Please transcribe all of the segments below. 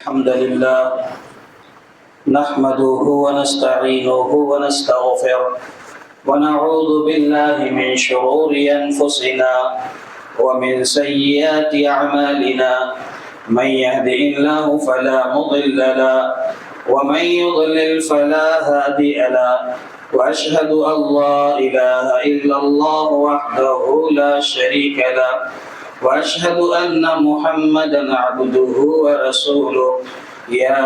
الحمد لله نحمده ونستعينه ونستغفره ونعوذ بالله من شرور أنفسنا ومن سيئات أعمالنا من يهده الله فلا مضل له ومن يضلل فلا هادي له وأشهد أن لا إله إلا الله وحده لا شريك له وأشهد أن محمدا عبده ورسوله يا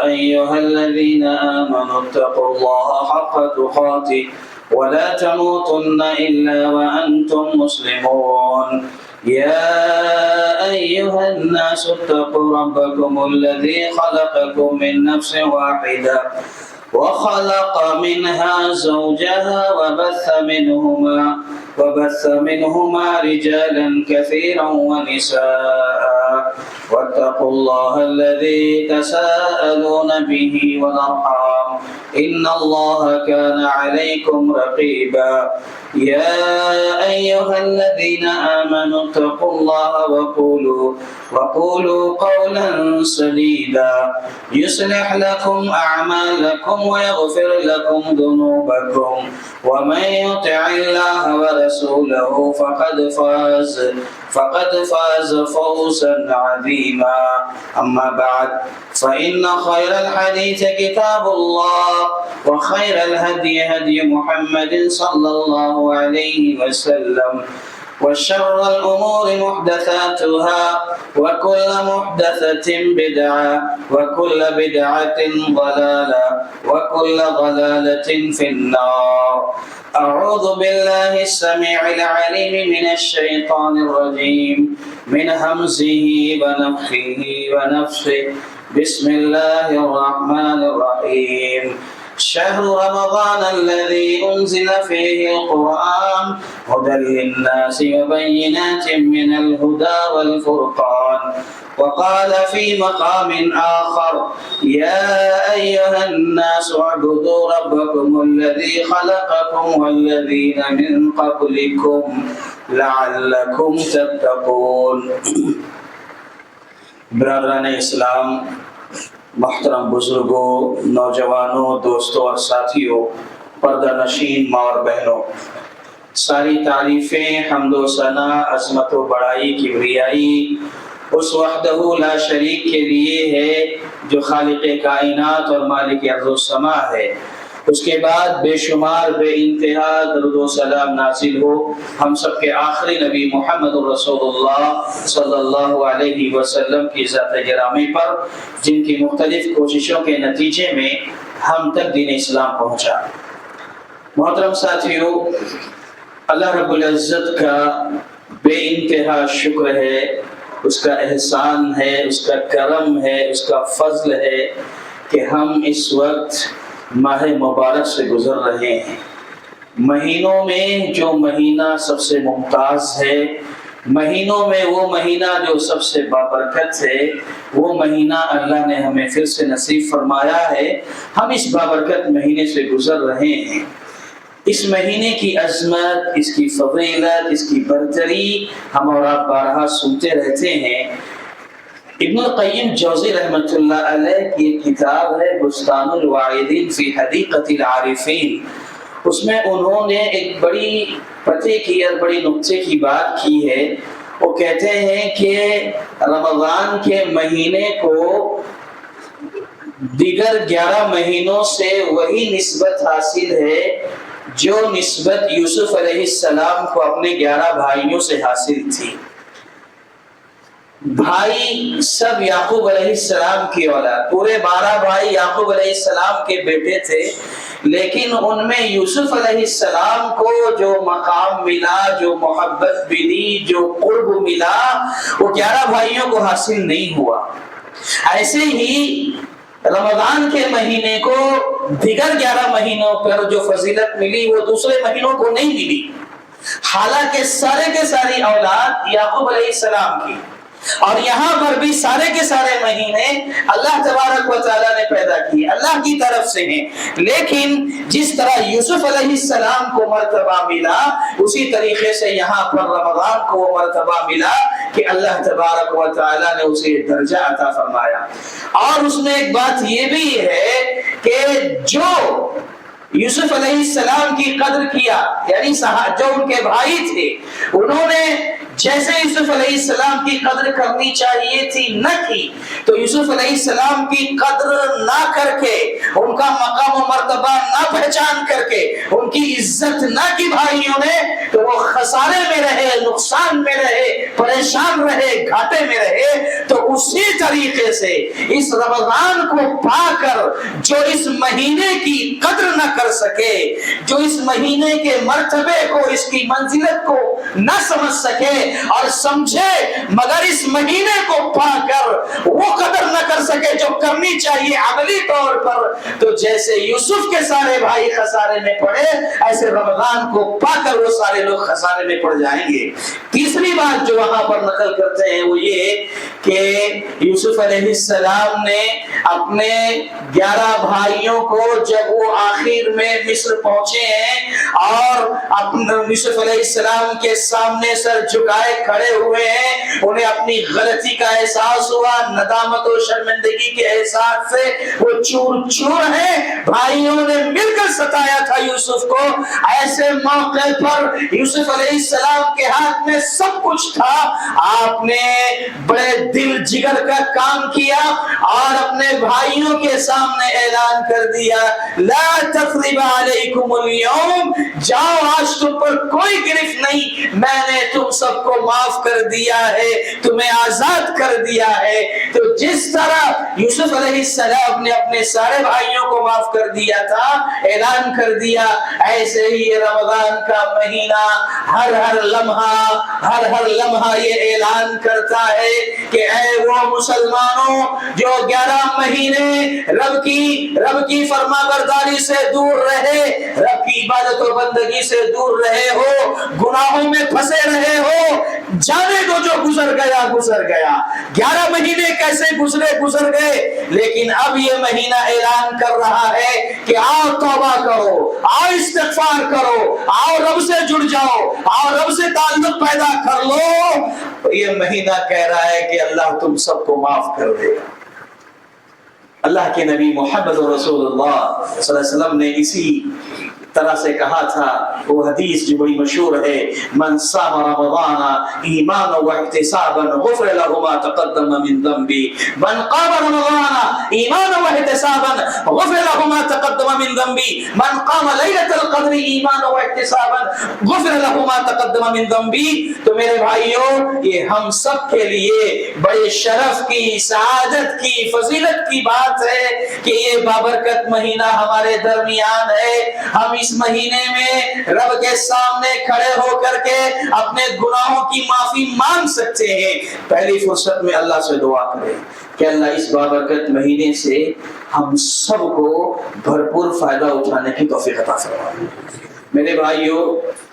أيها الذين آمنوا اتقوا الله حق تقاته ولا تموتن إلا وأنتم مسلمون يا أيها الناس اتقوا ربكم الذي خلقكم من نفس واحدة وخلق منها زوجها وبث منهما رجالا كثيرا ونساء واتقوا الله الذي تساءلون به والأرحام إن الله كان عليكم رقيبا يا أيها الذين آمنوا اتقوا الله وقولوا قولا سديدا يصلح لكم أعمالكم ويغفر لكم ذنوبكم ومن يطع الله ورسوله فقد فاز فوزا عظيما أما بعد فإن خير الحديث كتاب الله وخير الهدي هدي محمد صلى الله عليه وسلم وشر الأمور محدثاتها وكل محدثة بدعة وكل بدعة ضلالة وكل ضلالة في النار أعوذ بالله السميع العليم من الشيطان الرجيم من همزه ونفخه ونفسه بسم الله الرحمن الرحيم شهر رمضان الذي أنزل فيه القرآن هدى للناس وبينات من الهدى والفرقان وقال في مقام آخر يا أيها الناس اعبدوا ربكم الذي خلقكم والذين من قبلكم لعلكم تتقون برادران اسلام، محترم بزرگوں، نوجوانوں، دوستوں اور ساتھیوں، پردہ نشین ماں اور بہنوں، ساری تعریفیں، حمد و ثنا، عظمت و بڑائی، کبریائی اس وحدہ لا شریک کے لیے ہے جو خالق کائنات اور مالک ارض و سماء ہے۔ اس کے بعد بے شمار بے انتہا درود و سلام نازل ہو ہم سب کے آخری نبی محمد رسول اللہ صلی اللہ علیہ وسلم کی ذات گرامی پر، جن کی مختلف کوششوں کے نتیجے میں ہم تک دین اسلام پہنچا۔ محترم ساتھیوں، اللہ رب العزت کا بے انتہا شکر ہے، اس کا احسان ہے، اس کا کرم ہے، اس کا فضل ہے کہ ہم اس وقت ماہ مبارک سے گزر رہے ہیں۔ مہینوں میں جو مہینہ سب سے ممتاز ہے، مہینوں میں وہ مہینہ جو سب سے بابرکت ہے، وہ مہینہ اللہ نے ہمیں پھر سے نصیب فرمایا ہے۔ ہم اس بابرکت مہینے سے گزر رہے ہیں۔ اس مہینے کی عظمت، اس کی فضیلت، اس کی برتری ہم اور آپ بارہا سنتے رہتے ہیں۔ ابن القیم جوزی رحمۃ اللہ علیہ کی ایک کتاب ہے بستان الواعدین فی حدیقۃ العارفین، اس میں انہوں نے ایک بڑی پتے کی اور بڑی نقطے کی بات کی ہے۔ وہ کہتے ہیں کہ رمضان کے مہینے کو دیگر 11 مہینوں سے وہی نسبت حاصل ہے جو نسبت یوسف علیہ السلام کو اپنے 11 بھائیوں سے حاصل تھی۔ بھائی سب یعقوب علیہ السلام کی اولاد، پورے 12 بھائی یعقوب علیہ السلام کے بیٹے تھے، لیکن ان میں یوسف علیہ السلام کو جو مقام ملا، جو محبت ملی، جو قرب ملا، وہ 11 بھائیوں کو حاصل نہیں ہوا۔ ایسے ہی رمضان کے مہینے کو دیگر 11 مہینوں پر جو فضیلت ملی وہ دوسرے مہینوں کو نہیں ملی، حالانکہ سارے کے ساری اولاد یعقوب علیہ السلام کی، اور یہاں پر بھی سارے کے سارے مہینے اللہ تبارک و تعالیٰ نے پیدا کیے، اللہ کی طرف سے ہیں، لیکن جس طرح یوسف علیہ السلام کو مرتبہ ملا اسی طریقے سے یہاں پر رمضان کو وہ مرتبہ ملا کہ اللہ تبارک و تعالیٰ نے اسے درجہ عطا فرمایا۔ اور اس میں ایک بات یہ بھی ہے کہ جو یوسف علیہ السلام کی قدر کیا، یعنی جو ان کے بھائی تھے انہوں نے جیسے یوسف علیہ السلام کی قدر کرنی چاہیے تھی نہ کی، تو یوسف علیہ السلام کی قدر نہ کر کے، ان کا مقام و مرتبہ نہ پہچان کر کے، ان کی عزت نہ کی بھائیوں نے، تو وہ خسارے میں رہے، نقصان میں رہے، پریشان رہے، گھاٹے میں رہے۔ تو اسی طریقے سے اس رمضان کو پا کر جو اس مہینے کی قدر نہ کر سکے، جو اس مہینے کے مرتبے کو، اس کی منزلت کو نہ سمجھ سکے اور سمجھے مگر اس مہینے کو پا کر وہ قدر نہ کر سکے جو کرنی چاہیے عملی طور پر، تو جیسے یوسف کے سارے بھائی خسارے میں پڑے، ایسے رمضان کو پا کر وہ سارے لوگ خسارے میں پڑ جائیں گے۔ تیسری بات جو وہاں پر نقل کرتے ہیں وہ یہ کہ یوسف علیہ السلام نے اپنے 11 بھائیوں کو جب وہ آخر میں مصر پہنچے ہیں اور اپنے یوسف علیہ السلام کے سامنے سر جھکائے کھڑے ہوئے ہیں، انہیں اپنی غلطی کا احساس ہوا، ندامت و شرمندگی کے احساس سے وہ چور چور ہیں۔ بھائیوں نے مل کر ستایا تھا یوسف کو، ایسے موقع پر یوسف علیہ السلام کے ہاتھ میں سب کچھ تھا، آپ نے بڑے دل جگر کا کام کیا اور اپنے بھائیوں کے سامنے اعلان کر دیا، لا تثریب علیکم اليوم، جاؤ آج تم پر کوئی گرفت نہیں، میں نے تم سب کو معاف کر دیا ہے، تمہیں آزاد کر دیا ہے۔ تو جس طرح یوسف علیہ السلام نے اپنے سارے بھائیوں کو معاف کر دیا تھا، اعلان کر دیا، ایسے ہی رمضان کا مہینہ ہر لمحہ یہ اعلان کرتا ہے کہ اے وہ مسلمانوں جو 11 مہینے رب کی فرما برداری سے دور رہے، رب کی عبادت و بندگی سے دور رہے ہو، گناہوں میں پھنسے رہے ہو، جانے دو جو گزر گیا 11 مہینے کیسے گزر گئے، لیکن اب یہ مہینہ اعلان کر رہا ہے کہ آؤ توبہ کرو، آؤ استغفار کرو، آؤ رب سے جڑ جاؤ، آؤ رب سے تعلق پیدا کر لو۔ یہ مہینہ کہہ رہا ہے کہ اللہ تم سب کو معاف کر دے گا۔ اللہ کے نبی محمد رسول اللہ صلی اللہ علیہ وسلم نے اسی طرح سے کہا تھا، وہ حدیث جو بڑی مشہور ہے، من صام رمضان ایمانا واحتسابا غفر له ما تقدم من ذنبه، من قام رمضان ایمانا واحتسابا غفر له ما تقدم من ذنبه، من قام ليلة القدر ایمانا واحتسابا غفر له ما تقدم من ذنبه۔ تو میرے بھائیوں، یہ ہم سب کے لیے بڑے شرف کی، سعادت کی، فضیلت کی بات ہے کہ یہ بابرکت مہینہ ہمارے درمیان ہے۔ ہم اس مہینے میں رب کے سامنے کھڑے ہو کر کے اپنے گناہوں کی معافی مانگ سکتے ہیں۔ پہلی فرصت میں اللہ سے دعا کریں کہ اللہ اس بابرکت مہینے سے ہم سب کو بھرپور فائدہ اٹھانے کی توفیق عطا فرمائے۔ میرے بھائیوں،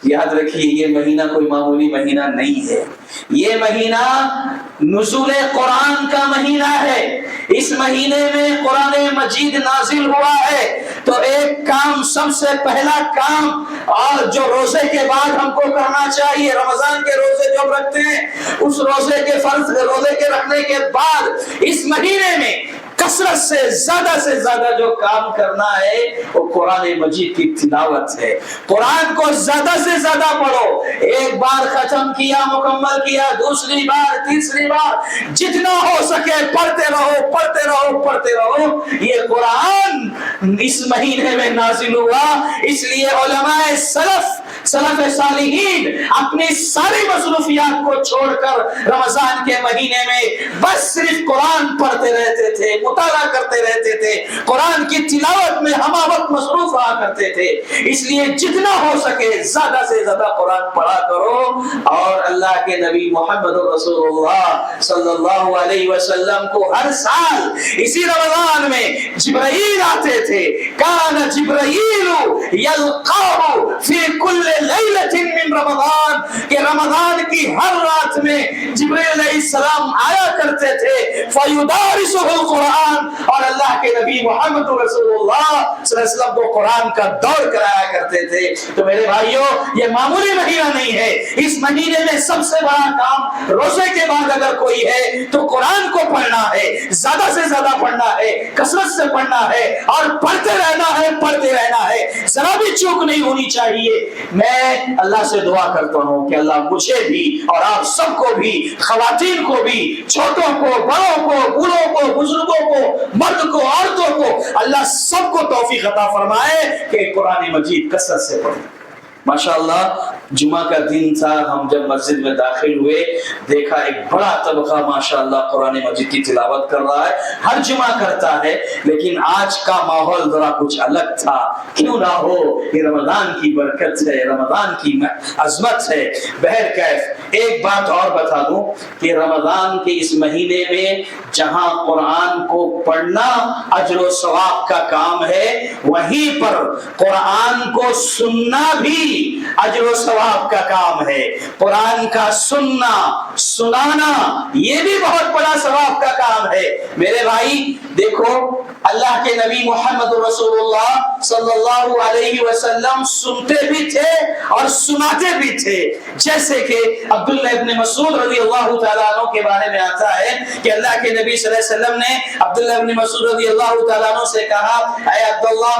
یاد رکھیے یہ مہینہ کوئی معمولی مہینہ نہیں ہے، یہ مہینہ نزول قرآن کا مہینہ ہے۔ اس مہینے میں قرآن مجید نازل ہوا ہے، تو ایک کام، سب سے پہلا کام اور جو روزے کے بعد ہم کو کرنا چاہیے، رمضان کے روزے جو رکھتے ہیں اس روزے کے رکھنے کے بعد اس مہینے میں کثرت سے زیادہ جو کام کرنا ہے وہ قرآن مجید کی تلاوت ہے۔ قرآن کو زیادہ سے زیادہ پڑھو، ایک بار ختم کیا، مکمل کیا، دوسری بار، تیسری بار، جتنا ہو سکے پڑھتے رہو۔ یہ قرآن اس مہینے میں نازل ہوا، اس لیے علماء سلف صالحین اپنی ساری مصروفیات کو چھوڑ کر رمضان کے مہینے میں بس صرف قرآن پڑھتے رہتے تھے، مطالعہ کرتے رہتے تھے، قرآن کی تلاوت میں ہمہ وقت مصروف رہا کرتے تھے۔ اس لیے جتنا ہو سکے زیادہ سے زیادہ قرآن پڑھا کرو۔ اور اللہ کے نبی محمد رسول اللہ صلی اللہ علیہ وسلم کو ہر سال اسی رمضان میں جبرائیل آتے تھے، کان جبرائیل یلقاہ فی کل لیلۃ من رمضان کہ رمضان کی ہر رات میں جبریل علیہ السلام آیا کرتے تھے فیدارسہ القرآن اور اللہ کے نبی محمد رسول اللہ صلی اللہ علیہ وسلم کو قرآن کا دور کرایا کرتے تھے۔ تو میرے بھائیوں یہ معمولی مہینہ نہیں ہے، اس مہینے میں سب سے بڑا کام روزے کے بعد اگر کوئی ہے تو قرآن کو پڑھنا ہے، زیادہ سے زیادہ پڑھنا ہے، کثرت سے پڑھنا ہے اور پڑھتے رہنا ہے، ذرا بھی چوک نہیں ہونی چاہیے۔ میں اللہ سے دعا کرتا ہوں کہ اللہ مجھے بھی اور آپ سب کو بھی، خواتین کو بھی، چھوٹوں کو، بڑوں کو، بوڑھوں کو، بزرگوں کو، مرد کو، عورتوں کو، اللہ سب کو توفیق عطا فرمائے کہ قرآن مجید کثرت سے پڑھیں۔ ماشاءاللہ جمعہ کا دن تھا، ہم جب مسجد میں داخل ہوئے دیکھا ایک بڑا طبقہ ماشاءاللہ قرآن مجید کی تلاوت کر رہا ہے، ہر جمعہ کرتا ہے، لیکن آج کا ماحول ذرا کچھ الگ تھا۔ کیوں نہ ہو، یہ رمضان کی برکت ہے، رمضان کی عظمت ہے۔ بہرکیف ایک بات اور بتا دوں کہ رمضان کے اس مہینے میں جہاں قرآن کو پڑھنا اجر و ثواب کا کام ہے، وہیں پر قرآن کو سننا بھی اجر و ثواب کا کام ہے۔ قرآن کا سننا، سنانا یہ بھی بہت بڑا ثواب کا کام ہے۔ میرے بھائی دیکھو، اللہ کے نبی محمد رسول اللہ صلی اللہ علیہ وسلم سنتے بھی تھے اور سناتے بھی تھے، جیسے کہ عبداللہ ابن مسعود رضی اللہ تعالیٰ عنہ کے بارے میں آتا ہے کہ اللہ کے نبی صلی اللہ علیہ وسلم نے عبداللہ ابن مسعود رضی اللہ تعالیٰ عنہ سے کہا، اے عبداللہ